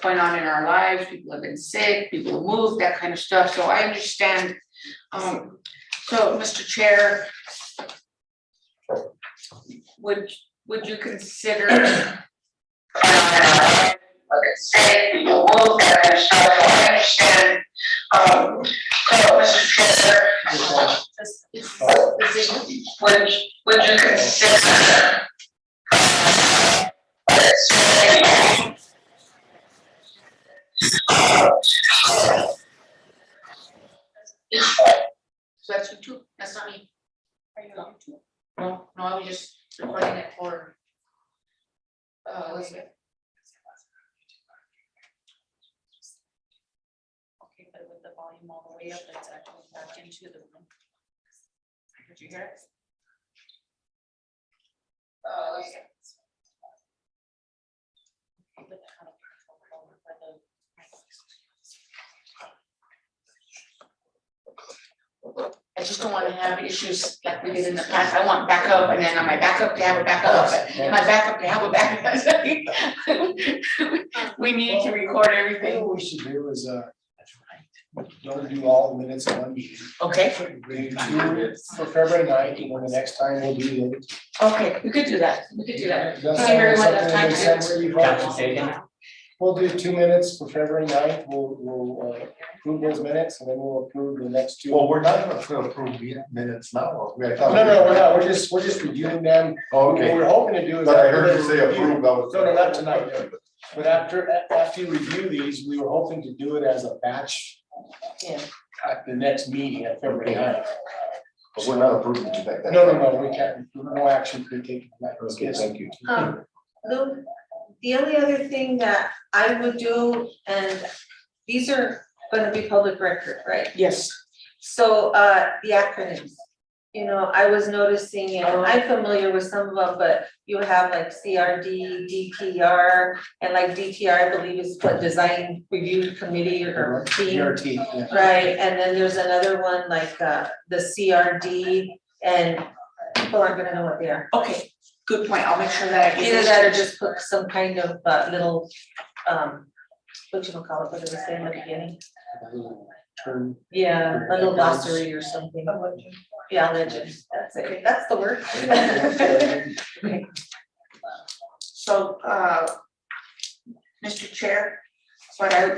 going on in our lives, people have been sick, people have moved, that kind of stuff, so I understand. So, Mr. Chair, would you consider say people move, that kind of stuff, I understand. So, Mr. Chair, would you consider so that's you too, that's not me. Are you on too? No, I was just recording it for Elizabeth. Okay, but with the volume all the way up, it's actually back into the room. Did you hear it? Okay, but how to control over the I just don't wanna have issues like we did in the past. I want backup and then on my backup to have a backup, and my backup to have a backup. We need to record I think everything. what we should do is, don't do all the minutes in one meeting. Okay, Do two for February 9th, and then the next time we'll do it. okay, we could do that, Give Does everyone enough something time in to. December, Yvonne? We'll do 2 minutes for February 9th, we'll approve those minutes, and then we'll approve the next two. Well, we're not gonna approve the minutes now. No, we're not, we're just reviewing them. What Okay, we're hoping to do is. but I heard you say approve, that was. No, not tonight, no. But after you review these, we were hoping to do it as a batch. Yeah. At the next meeting at February 9th. But we're not approving to back that. No, we can't, no action could take. Okay, thank you. The only other thing that I would do, and these are gonna be public record, right? Yes. So, the acronyms, I was noticing, and I'm familiar with some of them, but you have like CRD, DTR, and like DTR, I believe is what Design Review Committee or team. DRT, yeah. Right, and then there's another one like, the CRD, and people aren't gonna know what they are. Okay, good point, I'll make sure that I get Either this. that or just put some kind of little, what you call it, what did I say in the beginning? Turn. Yeah, a little glossary or something. Yeah, legend, that's it, that's the word. So, Mr. Chair,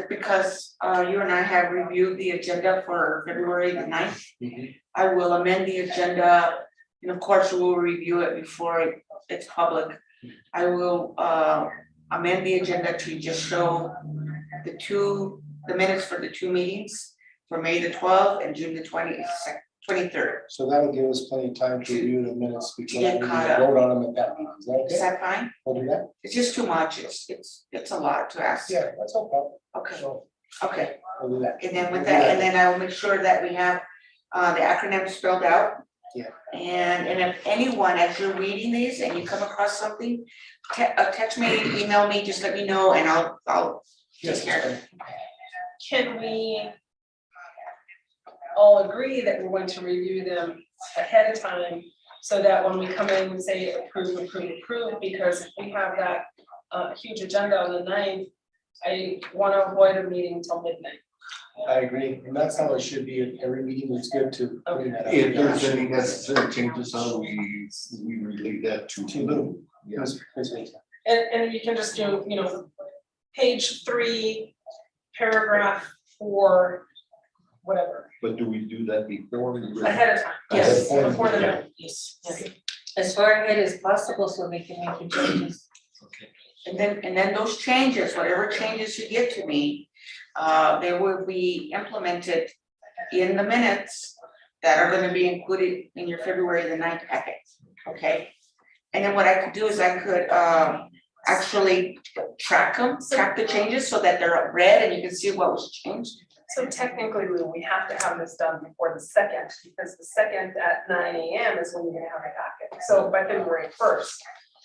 because you and I have reviewed the agenda for February the 9th, I will amend the agenda, and of course, we'll review it before it's public. I will amend the agenda to just show the minutes for the two meetings for May the 12th and June the 23rd. So that'll give us plenty of time to review the minutes before we Get caught up. vote on them at that meeting. Is that Is okay? that fine? We'll do that? It's just too much, it's a lot to ask. Yeah, that's no problem. Okay, So okay. we'll do that. And then with that, and then I will make sure that we have the acronym spelled out. Yeah. And if anyone, as you're reading these and you come across something, text me, email me, just let me know and I'll Yes, take care of it. Can we all agree that we're going to review them ahead of time? So that when we come in, we say approve, because if we have that huge agenda on the 9th, I want to avoid a meeting until midnight. I agree, and that's how it should be at every meeting. It's good to bring that up. If there's any necessary changes, how we relate that to. To Lou. Yes. And you can just do, page 3, paragraph 4, whatever, But do we do that before? we ahead of time. Yes. Before the Yeah. night. Yes. As far ahead as possible, so they can make the changes. Okay. And then those changes, whatever changes you get to me, they will be implemented in the minutes that are gonna be included in your February the 9th packet, okay? And then what I could do is I could actually track the changes so that they're read and you can see what was changed. So technically, Lou, we have to have this done before the 2nd, because the 2nd at 9 AM is when you're gonna have a packet. So by February 1st.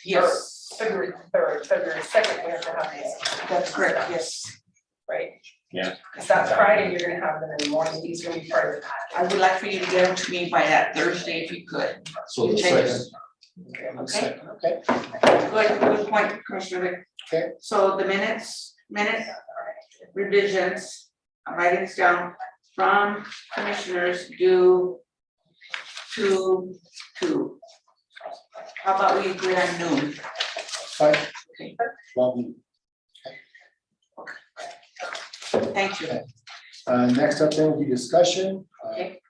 Yes, Or February 3rd, February 2nd, we have to have these, that's correct, yes. right? Yeah. Because that Friday, you're gonna have them in the morning, these are gonna be part of the packet. I would like for you to get them to me by that Thursday if you could. So the Changes. second, Okay. Good point, Commissioner Vick. Okay. So the minutes revisions, I'm writing this down, from commissioners due to. How about we agree on noon? Fine. Okay. Lovely. Thank you. Next up then will be discussion. Okay.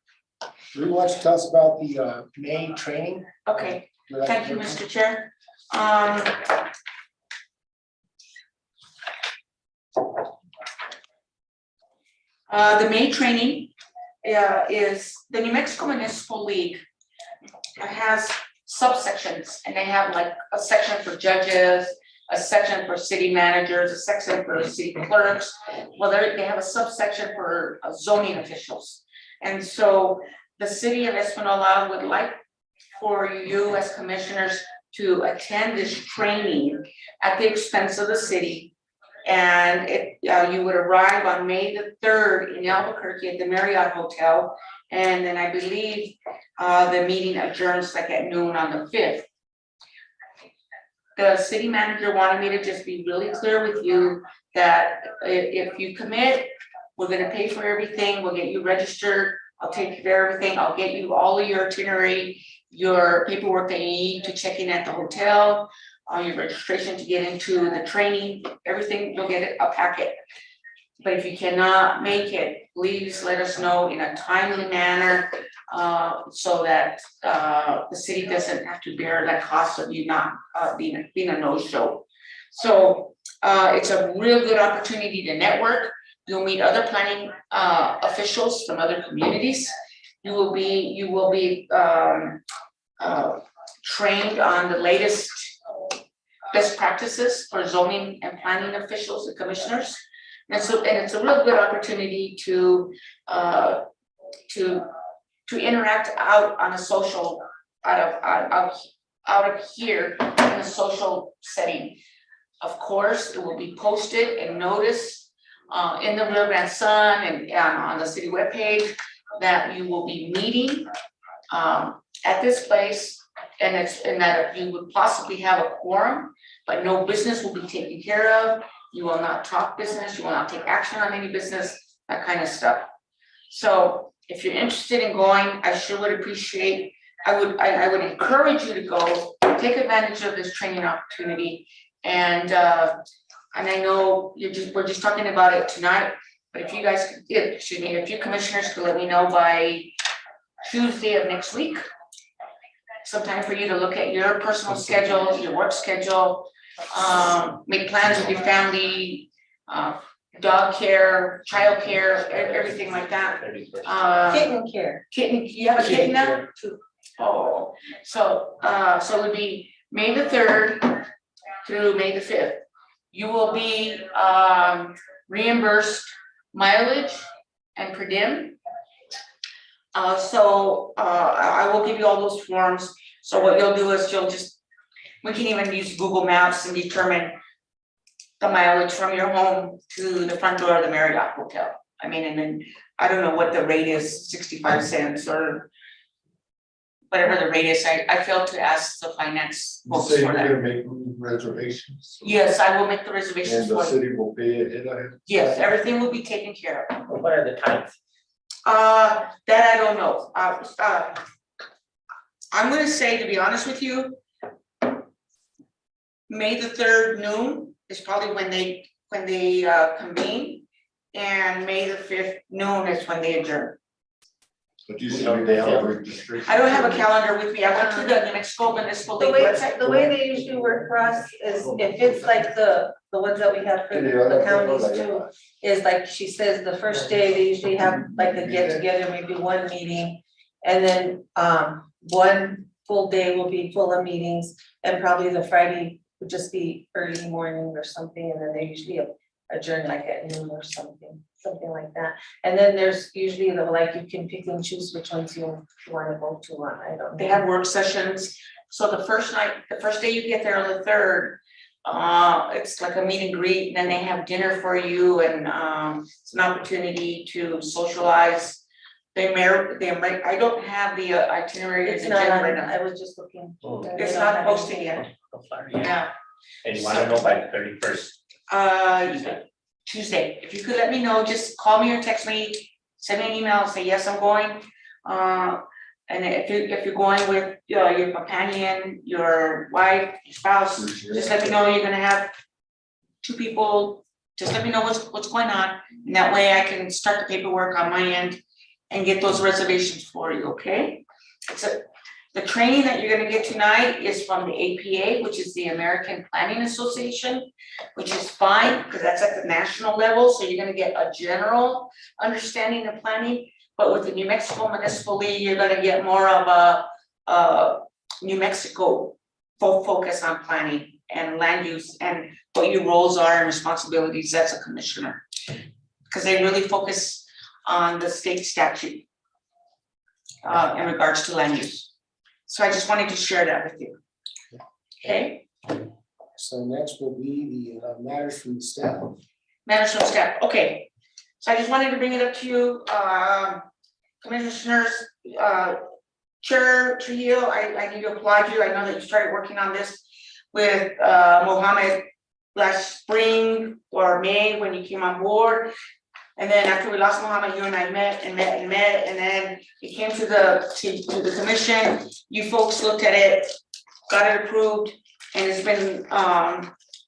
Drew, why don't you tell us about the May training? Okay, thank you, Mr. Chair. The May training is the New Mexico Municipal League has subsections, and they have like a section for judges, a section for city managers, a section for city clerks. Well, they have a subsection for zoning officials. And so the city of Espanola would like for you as commissioners to attend this training at the expense of the city. And you would arrive on May the 3rd in Albuquerque at the Marriott Hotel. And then I believe the meeting adjourns like at noon on the 5th. The city manager wanted me to just be really clear with you that if you commit, we're gonna pay for everything, we'll get you registered, I'll take care of everything, I'll get you all of your itinerary, your paperwork that you need to check in at the hotel, your registration to get into the training, everything, you'll get a packet. But if you cannot make it, please let us know in a timely manner, so that the city doesn't have to bear that cost of you not being a no-show. So it's a real good opportunity to network. You'll meet other planning officials from other communities. You will be trained on the latest best practices for zoning and planning officials and commissioners. And it's a real good opportunity to interact out on a social, out of here in a social setting. Of course, it will be posted and noticed in the Rio Grande Sun and on the city webpage that you will be meeting at this place, and that you would possibly have a quorum, but no business will be taken care of. You will not talk business, you will not take action on any business, that kind of stuff. So if you're interested in going, I sure would appreciate, I would encourage you to go, take advantage of this training opportunity. And I know we're just talking about it tonight, but if you guys could, if you commissioners could let me know by Tuesday of next week, sometime for you to look at your personal schedules, your work schedule, make plans with your family, dog care, child care, everything like that. Kitten care. Kitten, you have a kitten now? Oh, so it would be May the 3rd through May the 5th. You will be reimbursed mileage and per diem. I will give you all those forms. So what you'll do is we can even use Google Maps and determine the mileage from your home to the front door of the Marriott Hotel. I mean, and then I don't know what the rate is, 65 cents or whatever the rate is. I failed to ask the finance You folks say for you're that. gonna make reservations? Yes, I will make the reservations And the for you. city will pay ahead of it? Yes, everything will be taken care of. What are the times? That I don't know. I'm gonna say, to be honest with you, May the 3rd noon is probably when they convene, and May the 5th noon is when they adjourn. But you said they have registration. I don't have a calendar with me. I went to the New Mexico Municipal The League way, website. the way they usually work for us is if it's like the ones that we have for the counties too, is like she says, the first day, they usually have like a get together, maybe one meeting. And then one full day will be full of meetings, and probably the Friday would just be early morning or something, and then they usually adjourn like at noon or something like that. And then there's usually like you can pick and choose which ones you wanna go to on, I don't know. They have work sessions. So the first day you get there on the 3rd, it's like a meet and greet, and then they have dinner for you, and it's an opportunity to socialize. I don't have the itinerary It's agenda not, right now. I was just looking. It's not posted yet. So far, Yeah. and you wanna know by the 31st? Tuesday. If you could let me know, just call me or text me, send me an email, say, yes, I'm going. And if you're going with your companion, your wife, your spouse, just let me know you're gonna have 2 people. Just let me know what's going on, and that way I can start the paperwork on my end and get those reservations for you, okay? The training that you're gonna get tonight is from the APA, which is the American Planning Association, which is fine, because that's at the national level, so you're gonna get a general understanding of planning. But with the New Mexico Municipal League, you're gonna get more of a New Mexico focus on planning and land use and what your roles are and responsibilities as a commissioner. Because they really focus on the state statute in regards to land use. So I just wanted to share that with you. Okay, So next will be the matters from the staff. matters from staff, okay. So I just wanted to bring it up to you, commissioners, Chair Trujillo, I need to applaud you. I know that you started working on this with Mohammed last spring or May when you came on board. And then after we lost Mohammed, you and I met, and then it came to the commission. You folks looked at it, got it approved, and it's been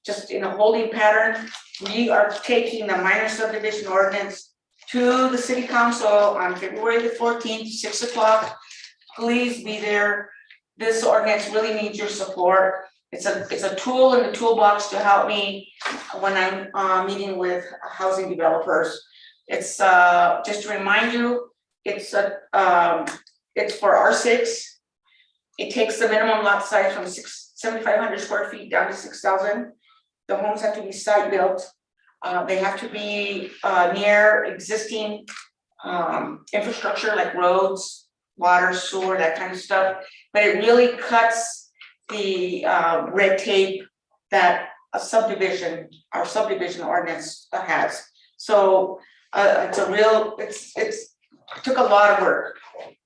just in a holding pattern. We are taking the minor subdivision ordinance to the city council on February the 14th, 6 o'clock. Please be there. This ordinance really needs your support. It's a tool in the toolbox to help me when I'm meeting with housing developers. It's just to remind you, it's for R6. It takes the minimum lot size from 7,500 square feet down to 6,000. The homes have to be site built. They have to be near existing infrastructure like roads, water, sewer, that kind of stuff. But it really cuts the red tape that our subdivision ordinance has. So it's a real, it took a lot of work,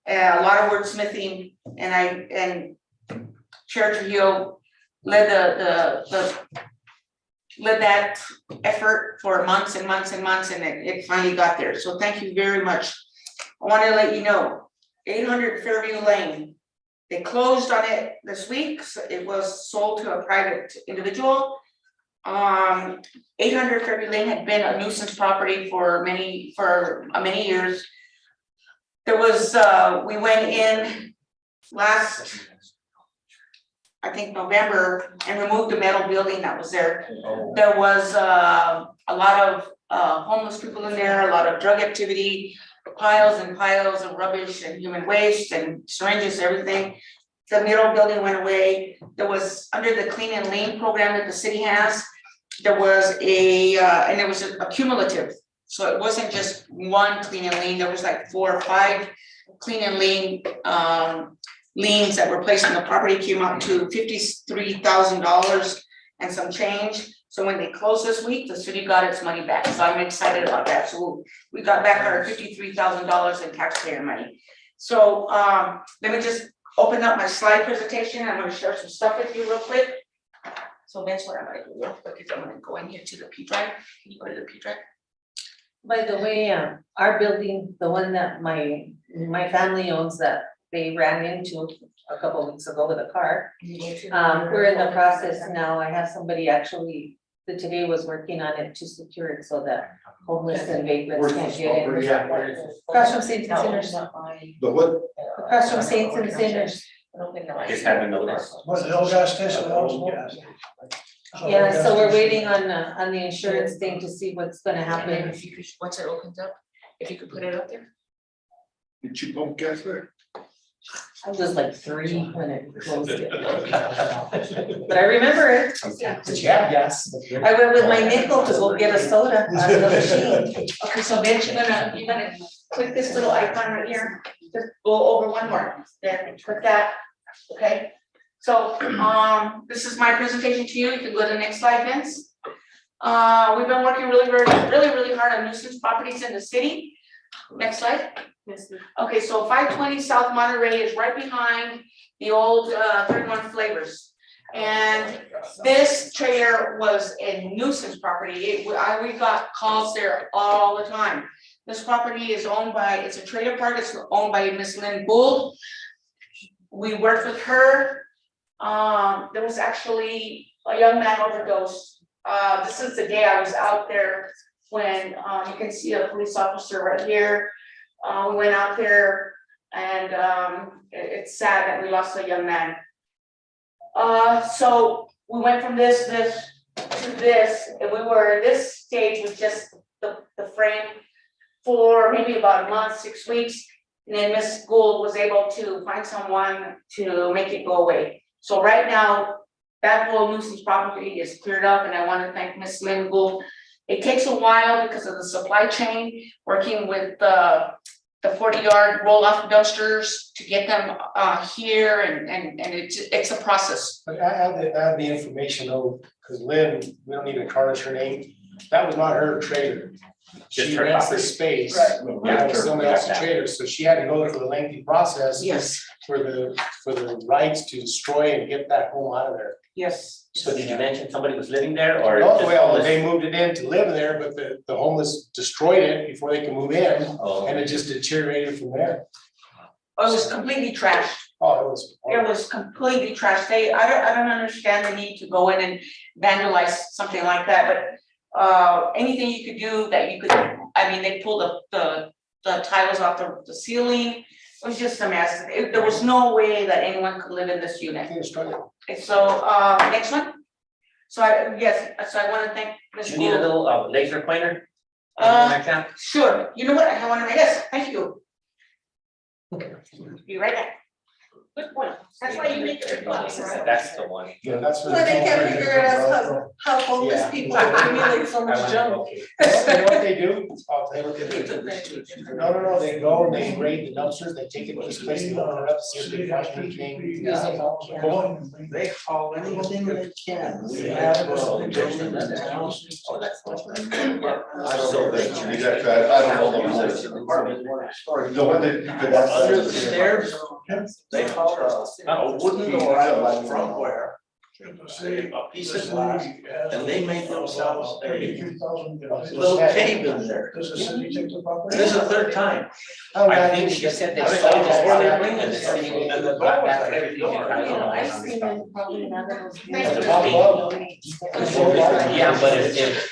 a lot of wordsmithing, and Chair Trujillo led led that effort for months and months and months, and it finally got there. So thank you very much. I want to let you know, 800 Fairview Lane, they closed on it this week. So it was sold to a private individual. 800 Fairview Lane had been a nuisance property for many years. There was we went in last, I think, November, and removed the metal building that was there. There was a lot of homeless people in there, a lot of drug activity, piles and piles of rubbish and human waste and syringes, everything. The metal building went away. There was, under the Clean and Lean program that the city has, there was and it was a cumulative. So it wasn't just one Clean and Lean, there was like 4 or 5 Clean and Lean liens that were placed on the property, came up to $53,000 and some change. So when they closed this week, the city got its money back. So I'm excited about that. So we got back our $53,000 in taxpayer money. So let me just open up my slide presentation. I'm going to share some stuff with you real quick. So that's what I'm going to do real quick. I'm going to go in here to the P drive. Can you go to the P drive? By the way, our building, the one that my family owns, that they ran into a couple of weeks ago with a car. We're in the process now. I have somebody actually that today was working on it to secure it so that homeless and vagrants can't get in. Across from Saints and Sinners. But what? Across from Saints and Sinners. Just haven't noticed. Was the old gas station? Yeah, so we're waiting on the insurance thing to see what's gonna happen. If you could, once it opens up, if you could put it up there. Did you pump gas there? I was like 3 when it closed it. But I remember it. Did you have gas? I went with my nickel to go get a soda out of the machine. Okay, so then you're gonna click this little icon right here, just go over one more, then click that, okay? So, this is my presentation to you. You can go to the next slide, Vince. We've been working really hard on nuisance properties in the city. Next slide. Okay, so 520 South Monterey is right behind the old 31 Flavors. And this trailer was a nuisance property. We got calls there all the time. This property is owned by, it's a trailer park, it's owned by Miss Lynn Gould. We worked with her. There was actually a young man overdosed. This is the day I was out there when, you can see a police officer right here. We went out there and, it's sad that we lost a young man. So we went from this to this, and we were, this stage was just the frame for maybe about a month, 6 weeks. And then Miss Gould was able to find someone to make it go away. So right now, that whole nuisance property is cleared up, and I want to thank Miss Lynn Gould. It takes a while because of the supply chain, working with the 40-yard roll-off dumpsters to get them here, and it's a process. But add the information though, because Lynn, we don't need to tarnish her name, that was not her trailer. Just She her rents the property. space. Right. That was somebody else's trailer, so she had to go through a lengthy process Yes, for the rights to destroy and get that home out of there. yes. So did you mention somebody was living there or? Oh, just well, homeless? they moved it in to live there, but the homeless destroyed it before they could move in, Oh, and it just deteriorated from there. It was completely trashed. Oh, It was completely trashed. I don't understand the need to go in and vandalize something like that, but anything you could do that you could, I mean, they pulled the tiles off the ceiling. It was just a mess. There was no way that anyone could live in this unit. They destroyed it. And so, next one. So I wanna thank do Ms. you need a Gould. little laser pointer? Uh, Like that? Sure, you know what, I wanna, yes, thank you. Be right back. Good point, that's why you make your bucks. That's the one. Yeah, that's. Well, they can't figure out how homeless Yeah. people accumulate so I much went, junk. okay. You know what they do? Oh, they look at it. No, they go and they raid the dumpsters, they take it to this place, they open it up, see if they find anything. They haul anything they can. We Yeah. have Oh, buildings in the town. Oh, that's the one. I don't know that you need that, I don't know the rules. The one that, that's. Under the stairs, they haul a wooden door out of front where. A piece of glass, and they made themselves a little cave in there. This is the third time. I think she said they sold it before they bring it. And the door was like a door. I've seen them probably in other. Yeah, but if,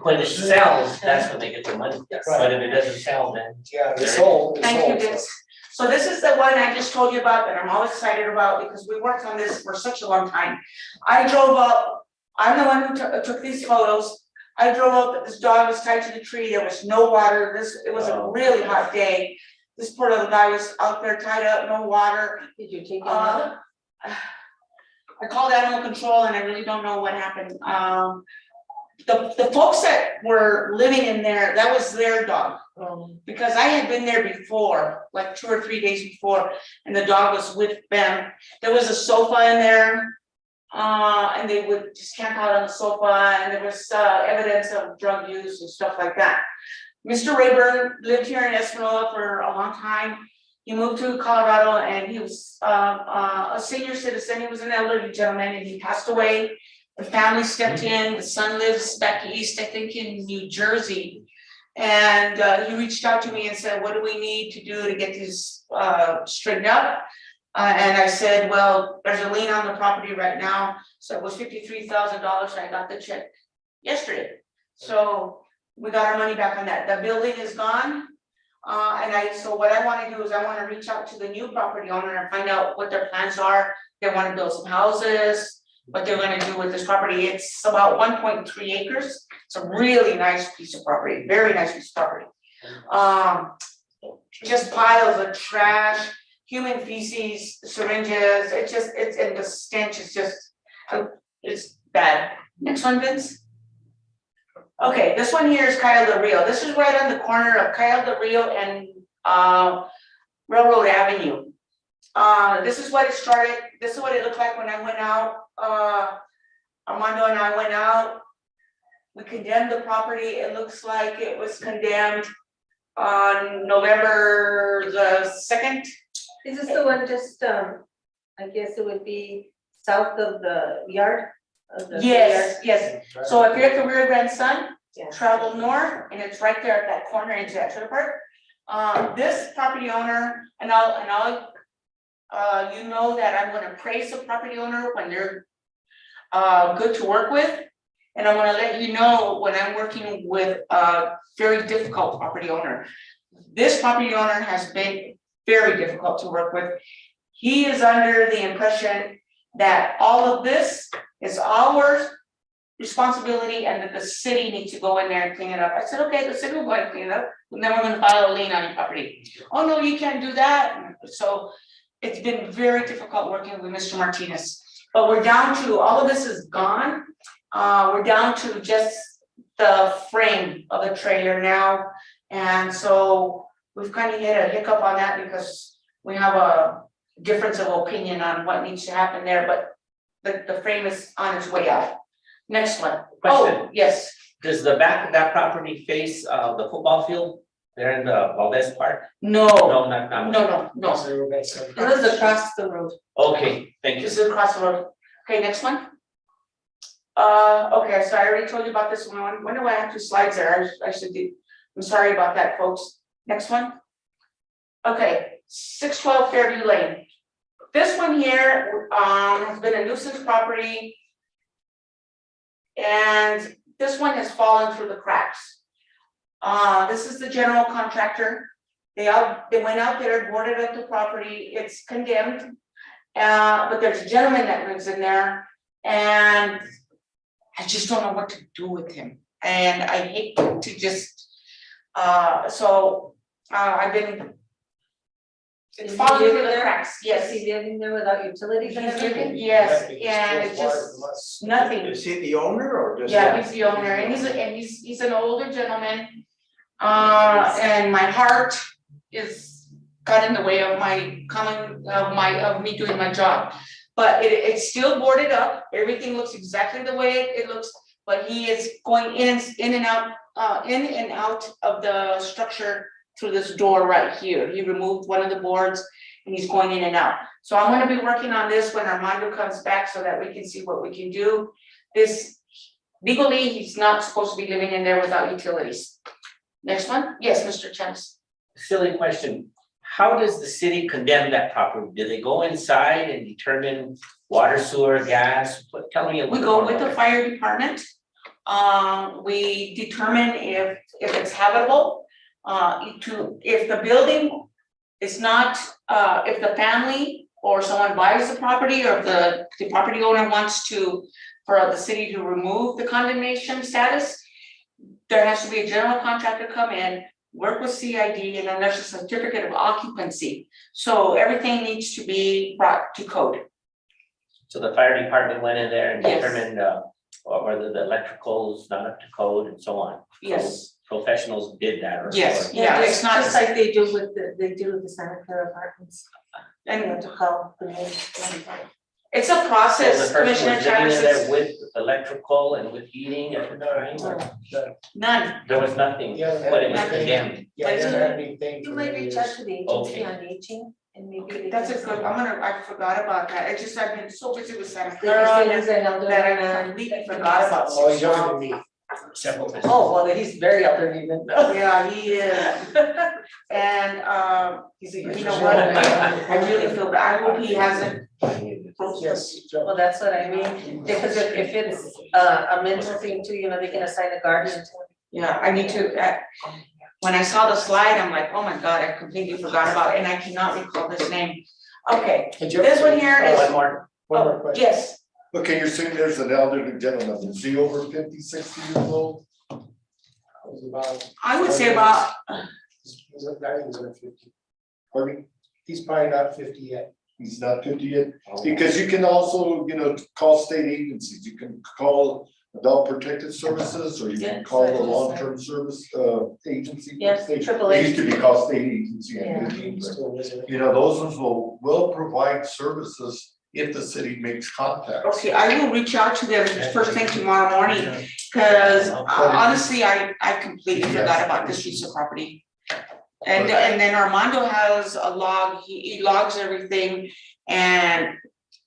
when it sells, that's when they get their money, but if it doesn't sell, then. Yeah, they sold. Thank you, Vince. So this is the one I just told you about that I'm all excited about because we worked on this for such a long time. I drove up, I'm the one who took these photos. I drove up, this dog was tied to the tree, there was no water, it was a really hot day. This poor little guy was out there tied up, no water. Did you take it out? I called animal control and I really don't know what happened. The folks that were living in there, that was their dog. Because I had been there before, like 2 or 3 days before, and the dog was with them. There was a sofa in there. And they would just camp out on the sofa, and there was evidence of drug use and stuff like that. Mr. Rayburn lived here in Espanola for a long time. He moved to Colorado and he was a senior citizen. He was an elderly gentleman and he passed away. The family stepped in. The son lives back east, I think in New Jersey. And he reached out to me and said, what do we need to do to get this straightened up? And I said, well, there's a lien on the property right now. So it was $53,000. I got the check yesterday. So we got our money back on that. The building is gone. So what I want to do is I want to reach out to the new property owner and find out what their plans are. They want to build some houses, what they're going to do with this property. It's about 1.3 acres. It's a really nice piece of property, very nice piece of property. Just piles of trash, human feces, syringes. And the stench is just, it's bad. Next one, Vince. Okay, this one here is Cayo del Rio. This is right on the corner of Cayo del Rio and Railroad Avenue. This is what it started. This is what it looked like when I went out. Armando and I went out. We condemned the property. It looks like it was condemned on November the 2nd. Is this the one just, I guess it would be south of the yard? Of the Yes, yes, so if you're at the Rio Grande Sun, Yeah. travel north, and it's right there at that corner into that trailer park. This property owner, and I'll, you know that I'm gonna praise the property owner when they're good to work with. And I'm gonna let you know when I'm working with a very difficult property owner. This property owner has been very difficult to work with. He is under the impression that all of this is our responsibility and that the city needs to go in there and clean it up. I said, okay, the city will go and clean it up, and then we're gonna file a lien on your property. Oh, no, you can't do that. So it's been very difficult working with Mr. Martinez. But we're down to, all of this is gone. We're down to just the frame of the trailer now. And so we've kind of hit a hiccup on that because we have a difference of opinion on what needs to happen there, but the frame is on its way out. Next one. Question. Oh, yes. Does the back of that property face the football field there in the Valdez Park? No, No, not. no. It was across the road. Okay, thank you. This is across the road. Okay, next one. Okay, so I already told you about this one. When do I have two slides there? I should do. I'm sorry about that, folks. Next one. Okay, 612 Fairview Lane. This one here, has been a nuisance property. And this one has fallen through the cracks. This is the general contractor. They went out there, boarded up the property. It's condemned. But there's a gentleman that lives in there, and I just don't know what to do with him. And I hate to just, I've been. It's Is he falling through living the there? cracks, yes. Is he living there without utilities and He's everything? living, yes, and it's just nothing. Is he the owner or does? Yeah, he's the owner, and he's an older gentleman. And my heart is got in the way of of me doing my job. But it's still boarded up, everything looks exactly the way it looks, but he is going in and out of the structure through this door right here. He removed one of the boards and he's going in and out. So I'm gonna be working on this when Armando comes back so that we can see what we can do. This, legally, he's not supposed to be living in there without utilities. Next one, yes, Mr. Chance. Silly question. How does the city condemn that property? Do they go inside and determine water, sewer, gas? Tell me a little We bit go more with the about fire department. We determine if it's habitable. If the building is not, if the family or someone buys the property, or if the property owner wants for the city to remove the condemnation status, there has to be a general contractor come in, work with CID, and then there's a certificate of occupancy. So everything needs to be brought to code. So the fire department went in there and Yes. determined whether the electrical's not up to code and so on. Yes. Professionals did that or? Yes. or- Yeah, it's not- Just like they do with the Santa Clara apartments. You have to call the name. It's a So process, the person Commissioner was living in Chavez, there with electrical and with heating at the time? or- none. There was nothing, Yeah, but it was nothing. condemned. Yeah, they haven't had anything You for might many reach years. out to the agency Okay. on aging and maybe they That's a can- good, I forgot about that, it's just I've been so busy with Santa They Clara can say he's an elderly that I man. completely forgot about Oh, he's younger 612. than me. Several times. Oh, well, he's very elderly then. Yeah, he is. And, you know what, I really feel bad, I hope he hasn't. Yes. Well, that's what I mean, because if it's a mental thing too, they can assign a guardian to it. Yeah, I need to, when I saw the slide, I'm like, oh my God, I completely forgot about it, and I cannot recall his name. Okay, Hey, Jeff, this one here is, One more, One more oh, question. yes, Okay, you're saying there's an elderly gentleman, is he over 50, 60 years old? It was about, I would say about, I think he's under 50. Pardon me? He's probably not 50 yet. He's not 50 yet? Because you can also, call state agencies, you can call Adult Protective Services, or you can Yes, call the I just long-term service agency. Yes, State- AAA. They used to be called state agency. Yeah. He's still visiting. Those ones will provide services if the city makes contact. okay, I will reach out to them first thing tomorrow morning, cause honestly, I completely forgot about this piece of property. And then Armando has a log, he logs everything, and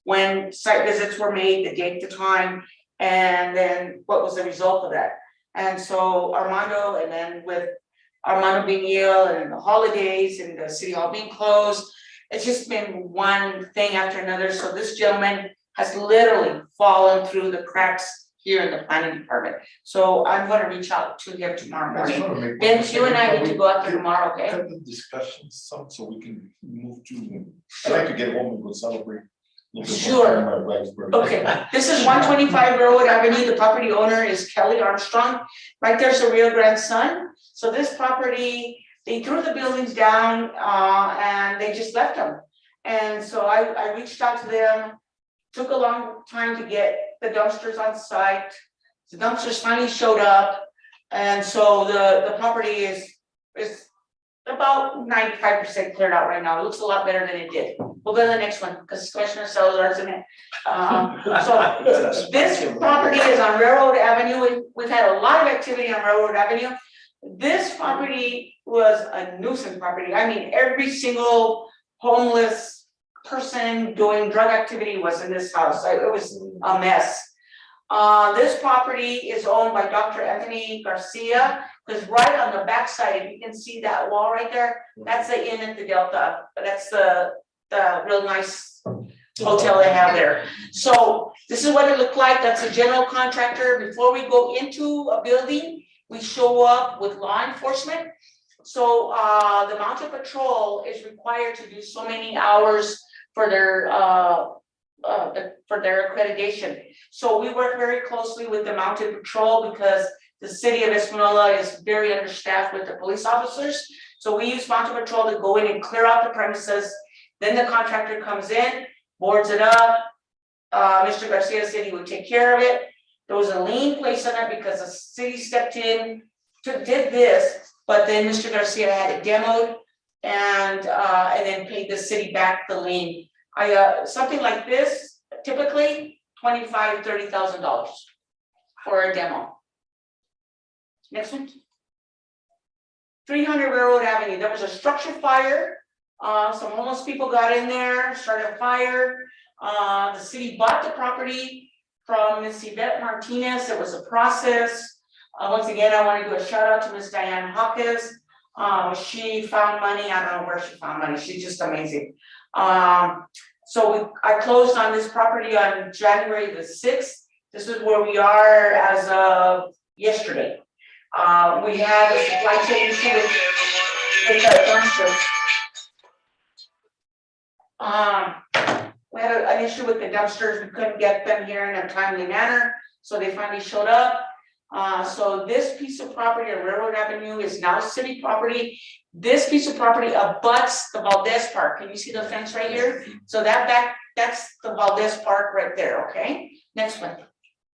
when site visits were made, the date, the time, and then what was the result of that. And so Armando, and then with Armando being ill and the holidays and the city hall being closed, it's just been one thing after another. So this gentleman has literally fallen through the cracks here in the planning department. So I'm gonna reach out to him tomorrow morning. Vince, you and I need to go out there tomorrow, okay? Cut the discussions some so we can move to, I'd like to get home and go celebrate. a little bit more Sure. on my wife's birthday. Okay, this is 125 Railroad Avenue, the property owner is Kelly Armstrong. Right there's a Rio Grande Sun, so this property, they threw the buildings down, and they just left them. And so I reached out to them, took a long time to get the dumpsters on site. The dumpsters finally showed up, and so the property is about 95% cleared out right now, it looks a lot better than it did. We'll go to the next one, because Commissioner Salazar's in it. So this property is on Railroad Avenue, we've had a lot of activity on Railroad Avenue. This property was a nuisance property, I mean, every single homeless person doing drug activity was in this house, it was a mess. This property is owned by Dr. Anthony Garcia, because right on the backside, if you can see that wall right there, that's the inn at the Delta, that's the real nice hotel they have there. So this is what it looked like, that's a general contractor. Before we go into a building, we show up with law enforcement. So the mounted patrol is required to do so many hours for their accreditation. So we work very closely with the mounted patrol because the city of Espanola is very understaffed with the police officers. So we use mounted patrol to go in and clear out the premises. Then the contractor comes in, boards it up. Mr. Garcia said he would take care of it. There was a lien placed on it because the city stepped in did this, but then Mr. Garcia had it demoed and then paid the city back the lien. Something like this, typically $25,000 to $30,000 for a demo. Next one. 300 Railroad Avenue, there was a structure fire. Some homeless people got in there, started a fire. The city bought the property from Ms. Yvette Martinez. It was a process. Once again, I want to do a shout out to Ms. Diane Hawkins. She found money, I don't know where she found money, she's just amazing. So I closed on this property on January the 6th. This is where we are as of yesterday. We had a supply chain issue with the dumpsters. We had an issue with the dumpsters, we couldn't get them here in a timely manner, so they finally showed up. So this piece of property on Railroad Avenue is now city property. This piece of property abuts the Valdez Park. Can you see the fence right here? So that's the Valdez Park right there, okay? Next one.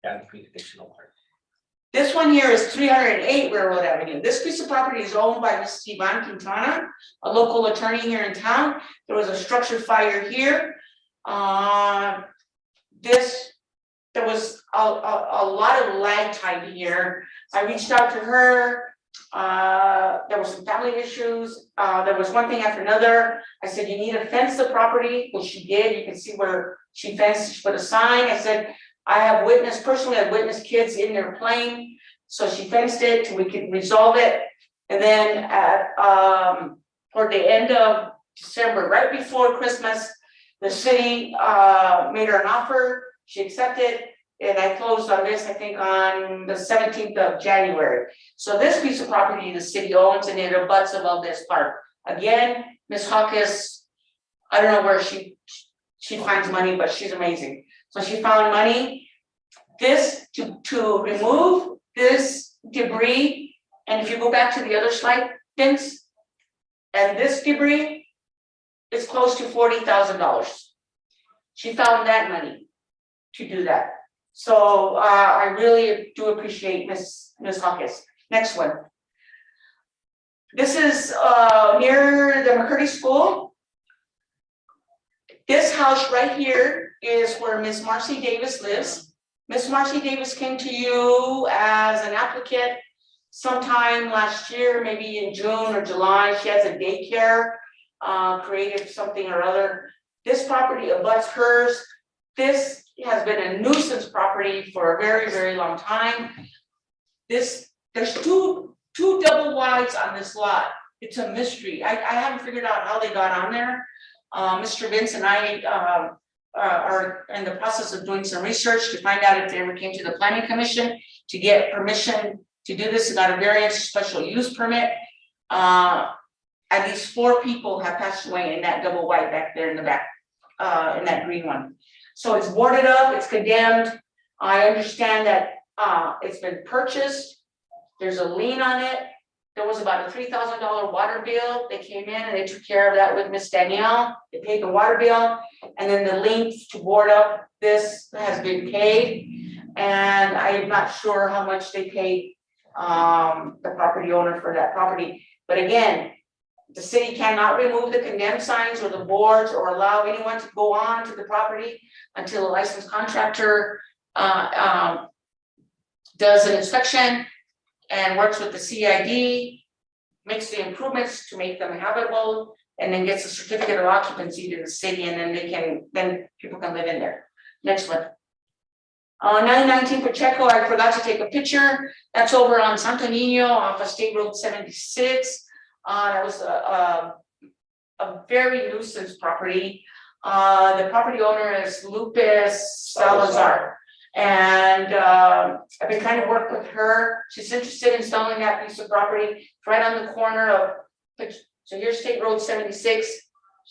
Yeah, additional part. This one here is 308 Railroad Avenue. This piece of property is owned by Mrs. Yvonne Quintana, a local attorney here in town. There was a structure fire here. There was a lot of lag time here. I reached out to her. There were some family issues. There was one thing after another. I said, you need to fence the property, which she did. You can see where she fenced, she put a sign. I said, I have personally I've witnessed kids in there playing. So she fenced it till we could resolve it. And then at toward the end of December, right before Christmas, the city made her an offer. She accepted, and I closed on this, I think, on the 17th of January. So this piece of property the city owns, and it abuts Valdez Park. Again, Ms. Hawkins, I don't know where she finds money, but she's amazing. So she found money. This to remove this debris, and if you go back to the other slide, Vince, and this debris is close to $40,000. She found that money to do that. So I really do appreciate Ms. Hawkins. Next one. This is near the McCurdy School. This house right here is where Ms. Marcy Davis lives. Ms. Marcy Davis came to you as an applicant sometime last year, maybe in June or July. She has a daycare, creative something or other. This property abuts hers. this has been a nuisance property for a very, very long time. There's two double wides on this lot. It's a mystery. I haven't figured out how they got on there. Mr. Vince and I, are in the process of doing some research to find out if they ever came to the planning commission to get permission to do this. They got a variance special use permit. At least 4 people have passed away in that double wide back there in the back, in that green one. So it's boarded up, it's condemned. I understand that, it's been purchased. There's a lien on it. There was about a $3,000 water bill. They came in and they took care of that with Miss Danielle. They paid the water bill. And then the lien to board up this has been paid. And I'm not sure how much they paid, the property owner for that property. But again, the city cannot remove the condemned signs or the boards or allow anyone to go on to the property until a licensed contractor, does an inspection and works with the CID, makes the improvements to make them habitable, and then gets a certificate of occupancy to the city, and then people can live in there. Next one. 919 Pacheco, I forgot to take a picture. That's over on Santo Nino off of State Road 76. That was a very nuisance property. The property owner is Lupus Salazar. And I've been trying to work with her. She's interested in selling that piece of property. It's right on the corner of, so here's State Road 76.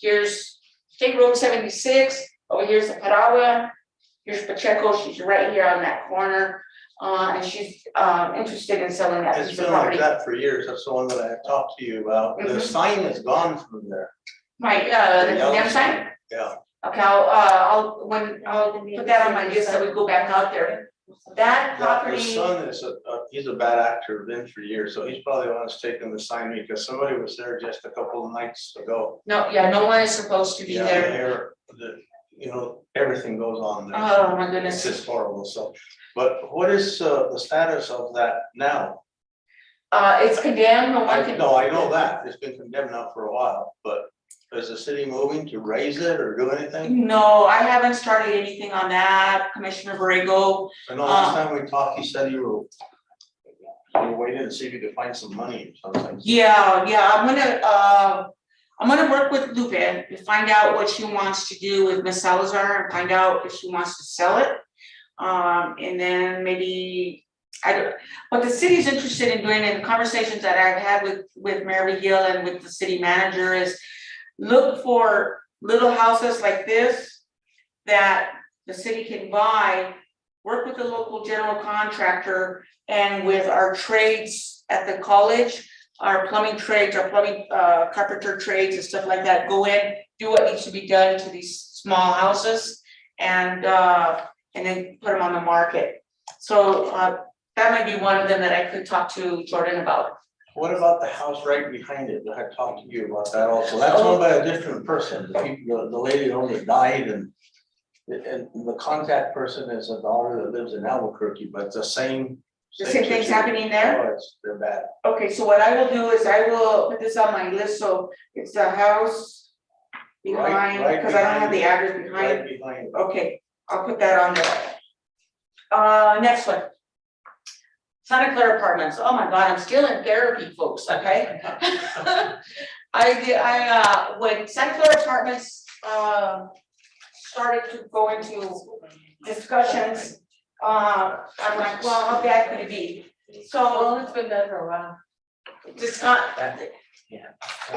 Here's State Road 76. Over here's the Paragua. Here's Pacheco. She's right here on that corner. And she's interested in selling that It's piece of been like property. that for years. That's the one that I talked to you about. The Mhm. sign is gone from there. Right, the yellow condemned sign? Yeah. Okay, I'll put that on my list so we go back out there. That The property, son is he's a bad actor, been for years, so he's probably the one that's taking the sign because somebody was there just a couple of nights ago. no, yeah, no one is supposed to be Yeah, there. you know, everything goes on there. Oh, my It's goodness. just horrible, so, but what is the status of that now? It's condemned, no one can. No, I know that, it's been condemned now for a while, but is the city moving to raise it or do anything? No, I haven't started anything on that, Commissioner Borrego. I know last time we talked, you said you were waiting to see if you could find some money or something. Yeah, I'm gonna work with Lupe to find out what she wants to do with Miss Salazar and find out if she wants to sell it. And then maybe, what the city's interested in doing, and the conversations that I've had with Mayor Vigil and with the city manager is look for little houses like this that the city can buy, work with the local general contractor and with our trades at the college, our plumbing trades, our plumbing, carpenter trades and stuff like that, go in, do what needs to be done to these small houses and then put them on the market. So, that might be one of them that I could talk to Jordan about. What about the house right behind it? I talked to you about that also. That's owned by a different person. The people, the lady that owned it died and the contact person is a daughter that lives in Albuquerque, but it's the same. The same thing's happening there? Oh, they're bad. Okay, so what I will do is I will put this on my list, so it's the house behind, Right because I don't have the behind address behind it. Right behind it. Okay, I'll put that on there. Next one. Santa Clara Apartments, oh my God, I'm still in therapy, folks, okay? When Santa Clara Apartments, started to go into discussions, I'm like, well, how bad could it be? So, It's been done for a while.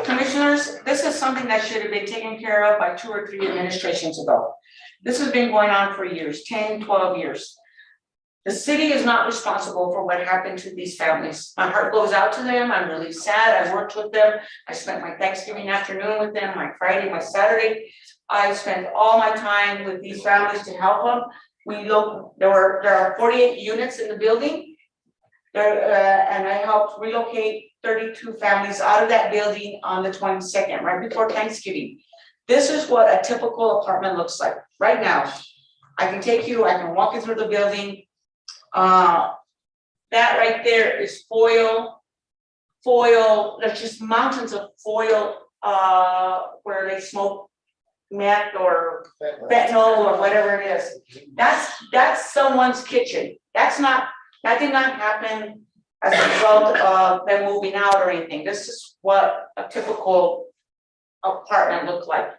Commissioners, this is something that should have been taken care of by 2 or 3 administrations ago. This has been going on for years, 10, 12 years. The city is not responsible for what happened to these families. My heart goes out to them. I'm really sad. I worked with them. I spent my Thanksgiving afternoon with them, my Friday, my Saturday. I spent all my time with these families to help them. There are 48 units in the building. And I helped relocate 32 families out of that building on the 22nd, right before Thanksgiving. This is what a typical apartment looks like right now. I can take you, I can walk you through the building. That right there is foil, there's just mountains of foil, where they smoke meth or fentanyl or whatever it is. That's someone's kitchen. That did not happen as a result of them moving out or anything. This is what a typical apartment looked like.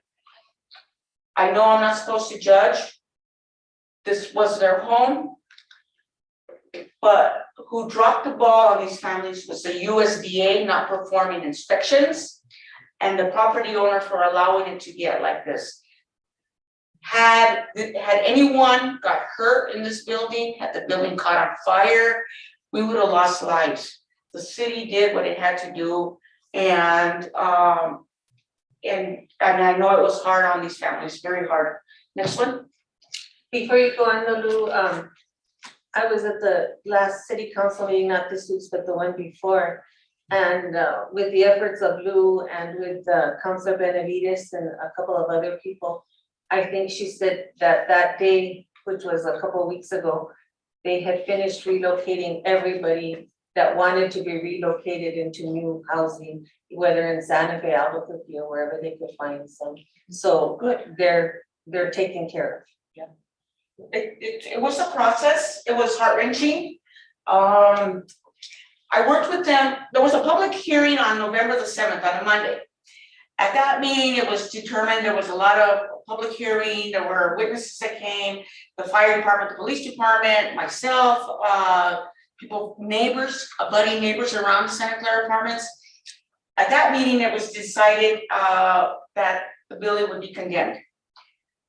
I know I'm not supposed to judge. This was their home. But who dropped the ball on these families was the USDA not performing inspections and the property owner for allowing it to get like this. Had anyone got hurt in this building, had the building caught on fire, we would have lost lives. The city did what it had to do, and I know it was hard on these families, very hard. Next one. Before you go on, Lulu, I was at the last city council meeting, not this week's, but the one before. And with the efforts of Lou and with Councilor Benavides and a couple of other people, I think she said that day, which was a couple of weeks ago, they had finished relocating everybody that wanted to be relocated into new housing, whether in Santa Fe, Albuquerque, or wherever they could find some. So Good. they're taken care of. It was a process, it was heart-wrenching. I worked with them, there was a public hearing on November the 7th, on a Monday. At that meeting, it was determined there was a lot of public hearing, there were witnesses that came, the fire department, the police department, myself, people, neighbors, abutting neighbors around the Santa Clara apartments. At that meeting, it was decided that the building would be condemned.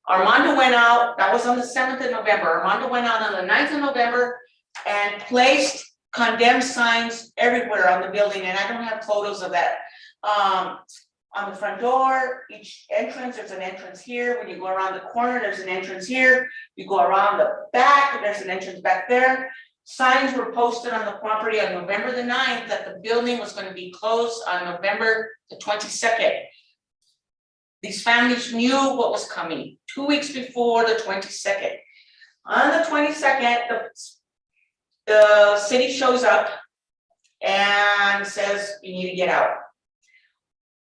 Armando went out, that was on the 7th of November, Armando went out on the 9th of November and placed condemned signs everywhere on the building, and I don't have photos of that. On the front door, each entrance, there's an entrance here, when you go around the corner, there's an entrance here, you go around the back, there's an entrance back there. Signs were posted on the property on November the 9th that the building was gonna be closed on November the 22nd. These families knew what was coming 2 weeks before the 22nd. On the 22nd, the city shows up and says, you need to get out.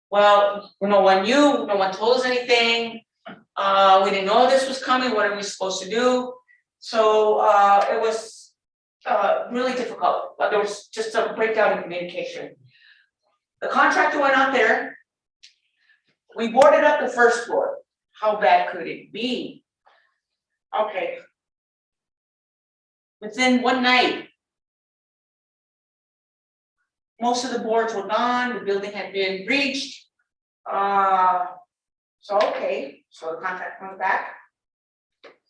Well, no one knew, no one told us anything. We didn't know this was coming, what are we supposed to do? So it was really difficult, but there was just a breakdown in communication. The contractor went out there. We boarded up the first floor. How bad could it be? Okay. Within one night, most of the boards were gone, the building had been breached. So the contract comes back.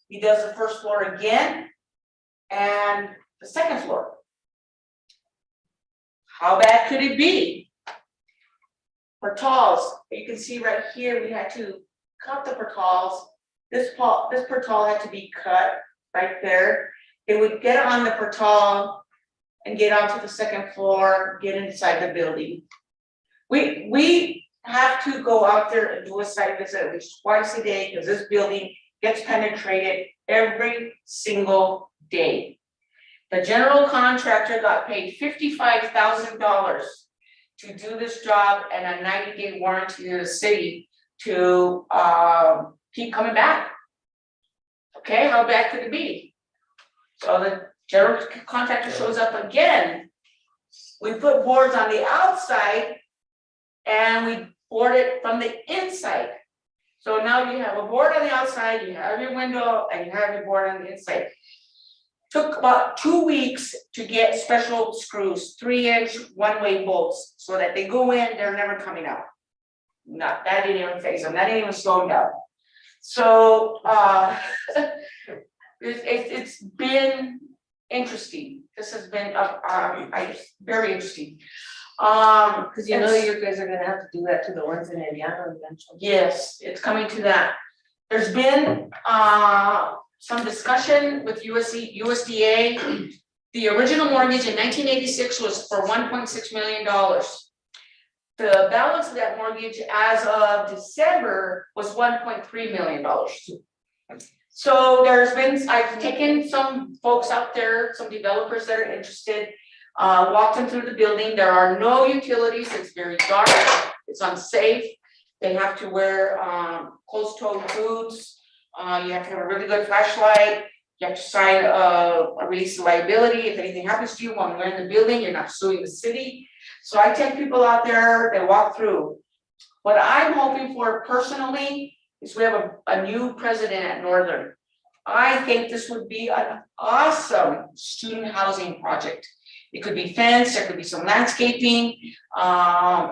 He does the first floor again and the second floor. How bad could it be? Portals, you can see right here, we had to cut the portals. This portal had to be cut right there. They would get on the portal and get onto the second floor, get inside the building. We have to go out there and do a site visit at least twice a day, because this building gets penetrated every single day. The general contractor got paid $55,000 to do this job and a 90-day warranty to the city to keep coming back. Okay, how bad could it be? So the general contractor shows up again. We put boards on the outside and we board it from the inside. So now you have a board on the outside, you have your window, and you have your board on the inside. Took about 2 weeks to get special screws, 3-inch one-way bolts, so that they go in, they're never coming out. That didn't even phase them, that didn't even slow them down. So it's been interesting. This has been very interesting. Cause you know you guys are gonna have to do that to the ones in Indiana eventually. Yes, it's coming to that. There's been some discussion with USDA. The original mortgage in 1986 was for $1.6 million. The balance of that mortgage as of December was $1.3 million. So I've taken some folks out there, some developers that are interested, walked them through the building. There are no utilities, it's very dark, it's unsafe. They have to wear closed-toed boots. You have to have a really good flashlight. You have to sign a release of liability. If anything happens to you while you're in the building, you're not suing the city. So I take people out there, they walk through. What I'm hoping for personally is we have a new president at Northern. I think this would be an awesome student housing project. It could be fenced, there could be some landscaping,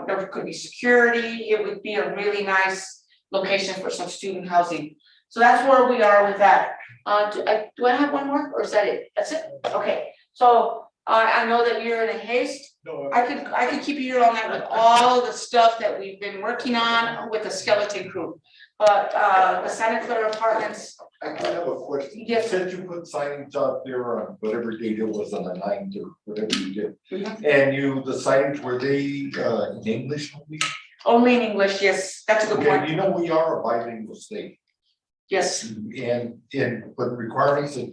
there could be security. It would be a really nice location for some student housing. So that's where we are with that. Do I have one more, or is that it? That's it? Okay, so I know that you're in a haste. No, I could keep you here all night with all the stuff that we've been working on with the skeleton crew. But the Santa Clara Apartments, I do have a question. You Yes. said you put signage out there on whatever date it was on the 9th or whatever you did. Mhm. And the signage, were they in English only? only in English, yes, that's a good Okay, point, you know, we are a bilingual state. yes. But requirements that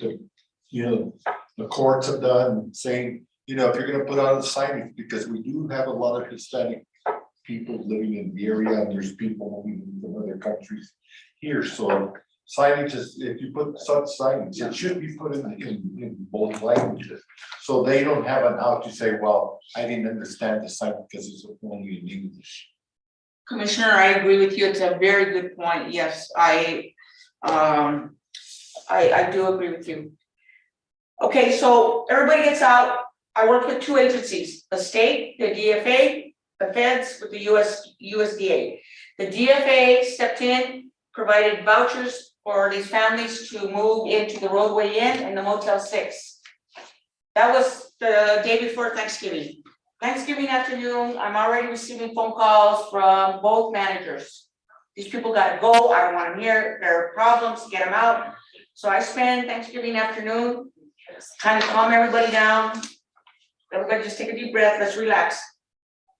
the courts have done saying, if you're gonna put out a signage, because we do have a lot of Hispanic people living in the area, and there's people moving from other countries here, so signage is, if you put such signage, it should be put in both languages. So they don't have an out to say, well, I didn't understand the sign because it's only in English. Commissioner, I agree with you, it's a very good point, yes, I do agree with you. Okay, so everybody gets out, I work with two agencies, the state, the DFA, the feds with the USDA. The DFA stepped in, provided vouchers for these families to move into the Roadway Inn and the Motel 6. That was the day before Thanksgiving. Thanksgiving afternoon, I'm already receiving phone calls from both managers. These people gotta go, I don't want them here, there are problems, get them out. So I spend Thanksgiving afternoon trying to calm everybody down. Everybody just take a deep breath, let's relax.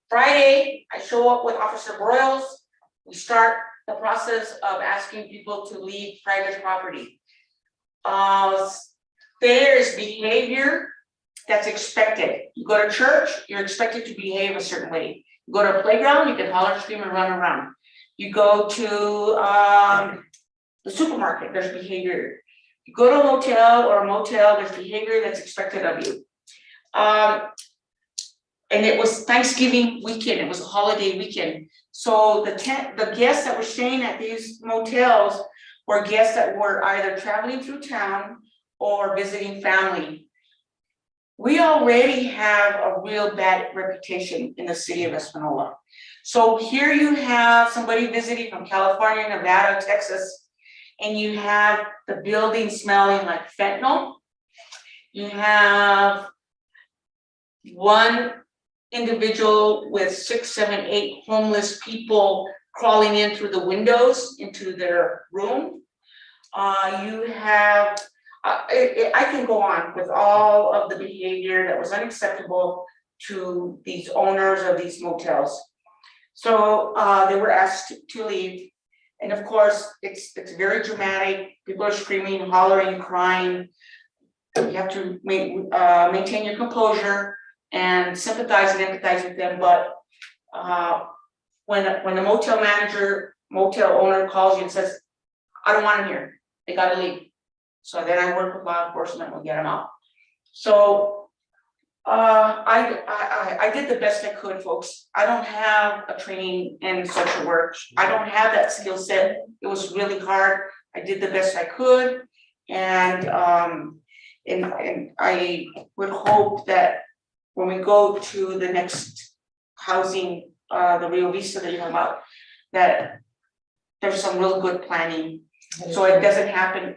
Friday, I show up with Officer Broyles. We start the process of asking people to leave private property. There is behavior that's expected. You go to church, you're expected to behave a certain way. You go to a playground, you can holler, scream, and run around. You go to the supermarket, there's behavior. You go to a hotel or a motel, there's behavior that's expected of you. And it was Thanksgiving weekend, it was a holiday weekend. So the guests that were staying at these motels were guests that were either traveling through town or visiting family. We already have a real bad reputation in the city of Espanola. So here you have somebody visiting from California, Nevada, Texas, and you have the building smelling like fentanyl. You have one individual with 6, 7, 8 homeless people crawling in through the windows into their room. You have, I can go on with all of the behavior that was unacceptable to these owners of these motels. So they were asked to leave. And of course, it's very dramatic. People are screaming, hollering, crying. You have to maintain your composure and sympathize and empathize with them, but when the motel manager, motel owner calls you and says, I don't want them here, they gotta leave. So then I work with law enforcement, we'll get them out. So I did the best I could, folks. I don't have a training in social work. I don't have that skill set. It was really hard. I did the best I could. And I would hope that when we go to the next housing, the Rio Vista that you're talking about, that there's some real good planning. So it doesn't happen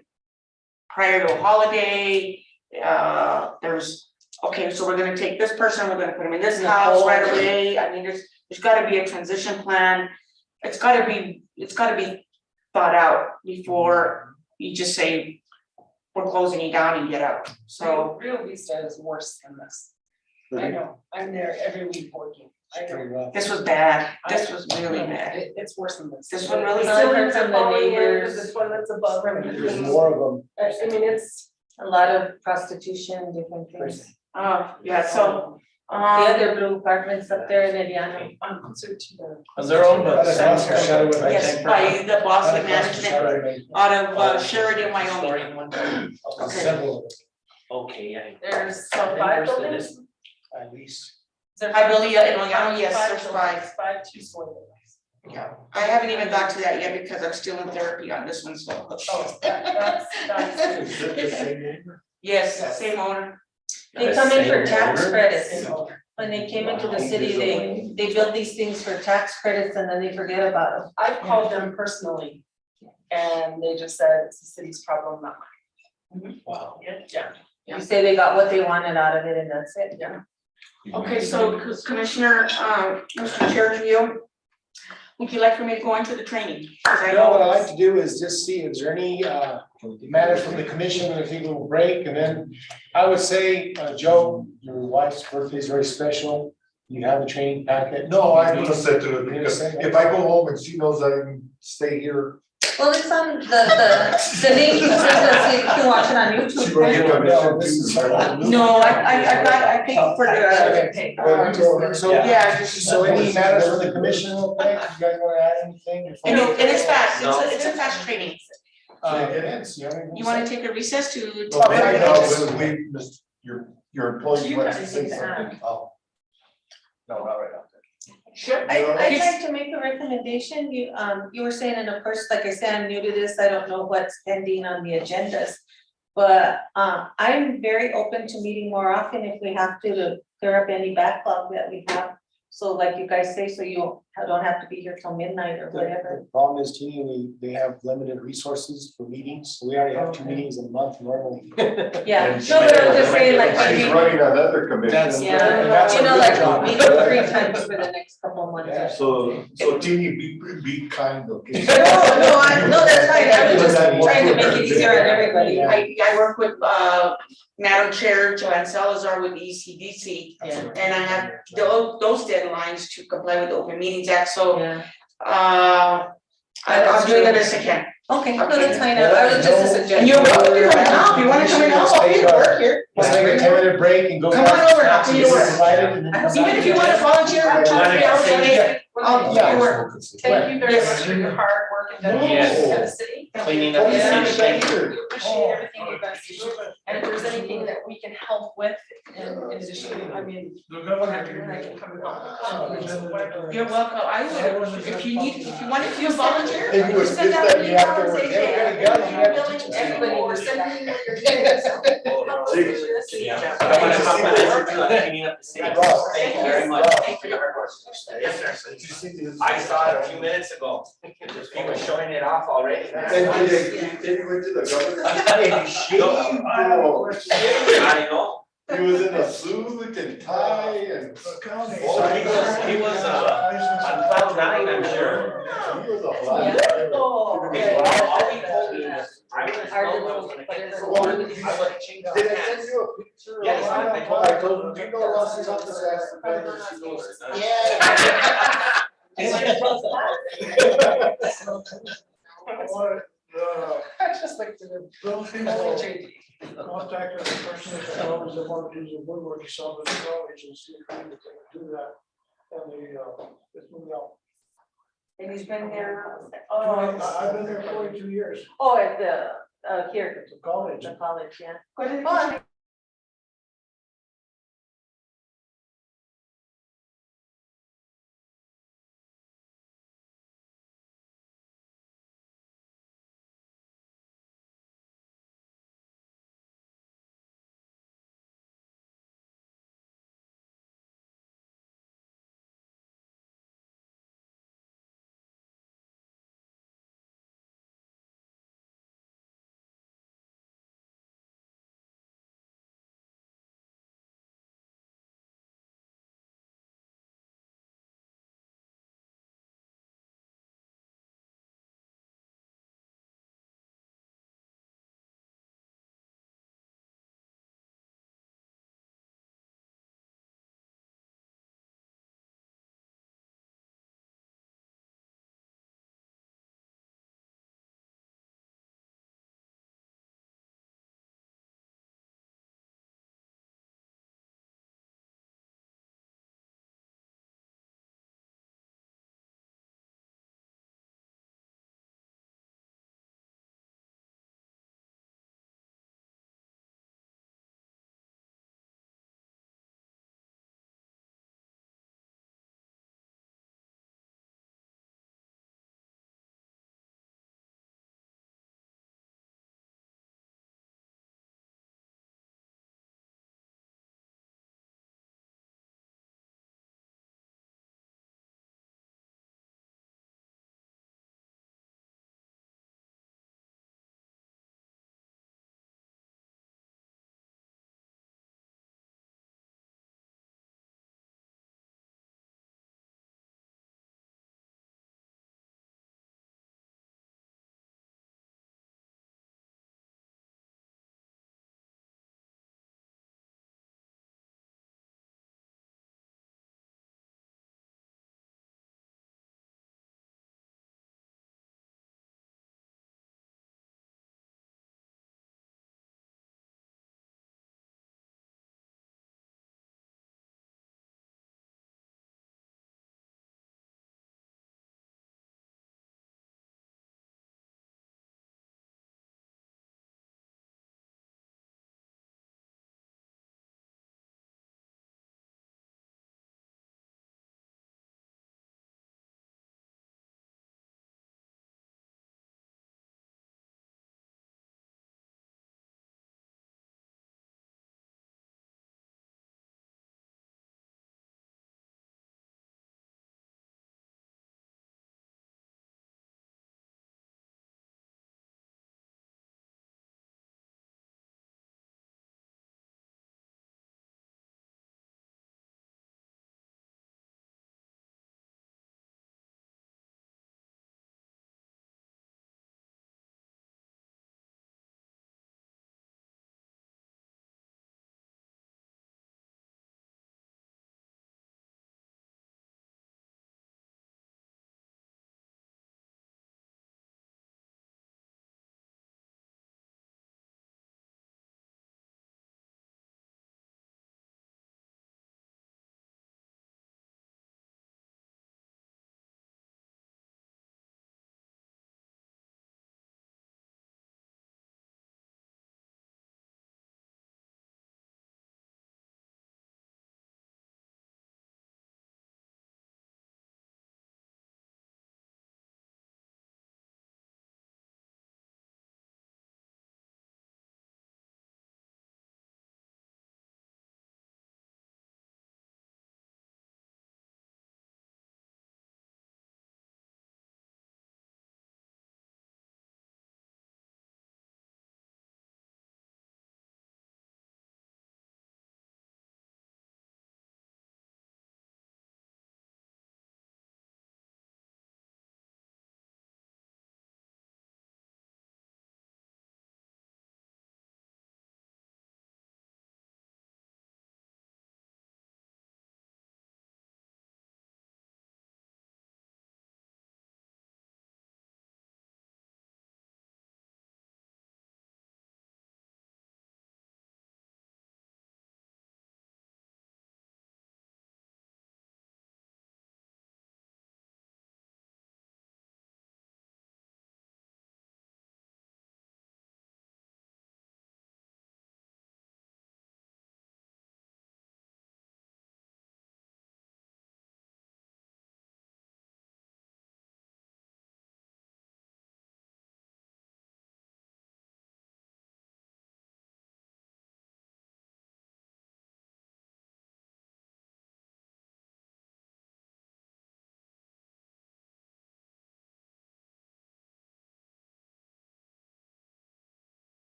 prior to a holiday. Okay, so we're gonna take this person, we're gonna put them in this house right away. I mean, there's gotta be a transition plan. It's gotta be thought out before you just say, we're closing you down and get out. So Rio Vista is worse than this. I know, I'm there every week working. I know. this was bad. This was really bad. It's worse than this. This one really The bad. cylinders are From the falling in, neighbors. the toilets above There's everything. more of them. I mean, it's. A lot of prostitution, different things. Yeah, so other blue apartments up there in Ediano. I'm closer to the. And they're owned by the That's same Oscar Shutterwood, company. right? Yes, by the Boston Oscar Management Shutterwood, out of Sheridan, Wyoming. Storing one? Okay. several Okay, I. There's I think five there's the buildings. list. at least. I believe in Oyama, yes, there's buildings, five. 5 two-story buildings. Yeah, I haven't even got to that yet because I'm still in therapy on this one, so. Oh, that's. Is it the same neighbor? Yes, same owner. They come in for Same tax owner? credits. When they came into the city, they built these things for tax credits and then they forget about them. I've called them personally, and they just said it's the city's problem, not mine. Wow. Yeah. You say they got what they wanted out of it and that's it. Yeah. Okay, so Commissioner, Mr. Chair, to you. Would you like for me to go into the training? 'Cause I You know, know what I like to do is just see, is there any matters from the commission, and if you will break, and then I would say, Joe, your wife's birthday is very special. You have a training packet. No, I'm gonna sit to it, You're gonna because say that? if I go home and she knows I can stay here, Well, it's on the link, you can watch it on she YouTube. will get No, commission this is- too. No, I paid for the, So, yeah, just. so any matters from the commission, real quick, you guys wanna add anything? before And we- it's fast, No. it's a fast training. It is, you have anything You to wanna say? take a recess to? Well, maybe no, but we, your employee You wants to guys say need to add. something. Oh. No, not right now. Sure. I'd like to make a recommendation, you were saying in a first, like I said, I'm new to this, I don't know what's pending on the agendas. But, I'm very open to meeting more often if we have to clear up any backlog that we have. So like you guys say, so you don't have to be here till midnight or whatever. The problem is, Tini, they have limited resources for meetings, so we already have 2 meetings a month normally. Yeah, And no, but I'm just saying like She's maybe, running another That's- commission. yeah, that's you a know, good like job. maybe 3 times for the next couple of months. Yeah. So Teeny, be kind, okay? No, that's fine, I was just trying to make it easier on everybody. I work with, Madam Chair Joanne Salazar with the ECDC. Yeah. And I have those deadlines to comply with the Open Meetings Act, so, Yeah, I'll do the best I can. okay, no, that's fine, I was just a suggestion. And you're welcome to come now, if you wanna come in now, I'll be at work here. Let's take a 10-minute break and go. Come on over, I'll see you Get work. invited and then come Even back. if you wanna volunteer for 2 or 3 hours a day, I'll Yeah. do work. Thank you very Yes. much for your hard work and Yes. dedication to the city. Cleaning up the Yeah. city, thank you. We appreciate everything you guys do, and if there's anything that we can help with, in addition, I mean, whatever, I can come and help. You're welcome, I will, if you want to volunteer, It was send good out that an you email have to and work. say, Yeah, hey, we gotta go. You have to billing teach us. everybody, Or or send send me what you're doing, so help us do this. Yeah. I wanna help my effort on cleaning up the city. Ross, Thank you very much. Thank you for your hard work. Yes, sir. Did you see this? I saw it a few minutes ago. He was showing it off already. And did he went to the governor? I know. He was in a suit and tie and. Oh, he was on cloud nine, I'm sure. He was a fly. Oh, Okay, well, all he told me was, I was Well, change Did I send you a picture? of- Yes, I told him, do you know Ross's office asked for better, she goes, I just like to. Contact us personally, if I always want to use a woodworking salvage salvage and see if we can do that. And it's moved out. And he's been there, I've been there 42 years, at the, here, to college. the college, yeah. Good.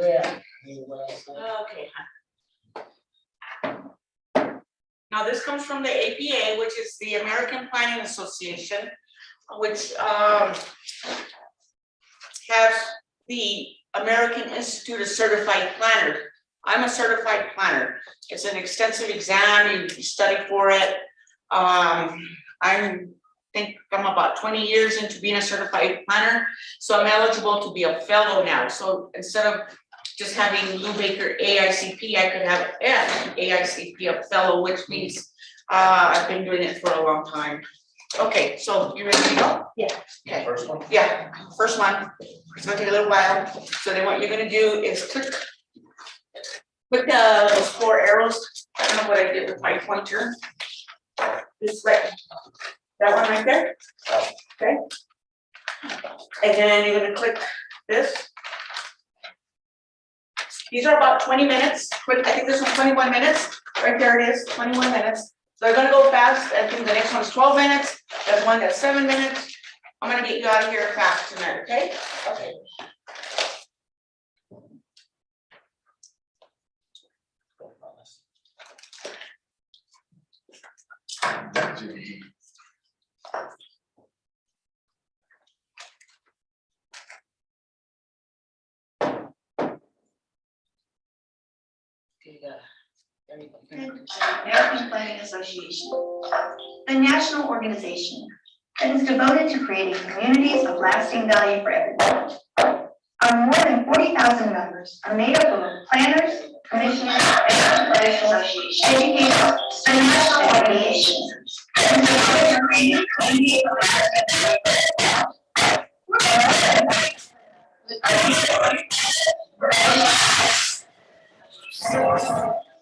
Yeah. Okay. Now, this comes from the APA, which is the American Planning Association, which has the American Institute of Certified Planners. I'm a certified planner. It's an extensive exam, you study for it. Think I'm about 20 years into being a certified planner, so I'm eligible to be a fellow now. So instead of just having Lou Baker AICP, I could have AICP, a fellow, which means I've been doing it for a long time. Okay, so you ready to go? Yeah. Okay. First one? Yeah, first one. It's gonna take a little while. So then what you're gonna do is click those 4 arrows. I don't know what I did with my pointer. This right, that one right there. Okay. And then you're gonna click this. These are about 20 minutes. I think this one's 21 minutes. Right there it is, 21 minutes. So they're gonna go fast. I think the next one's 12 minutes. There's one that's 7 minutes. I'm gonna get you out of here fast tonight, okay? Okay. American Planning Association, a national organization that is devoted to creating communities of lasting value for everyone. Our more than 40,000 members are made up of planners, commissioners, professionals, educators, and national organizations. And devoted to creating communities of lasting value for everyone.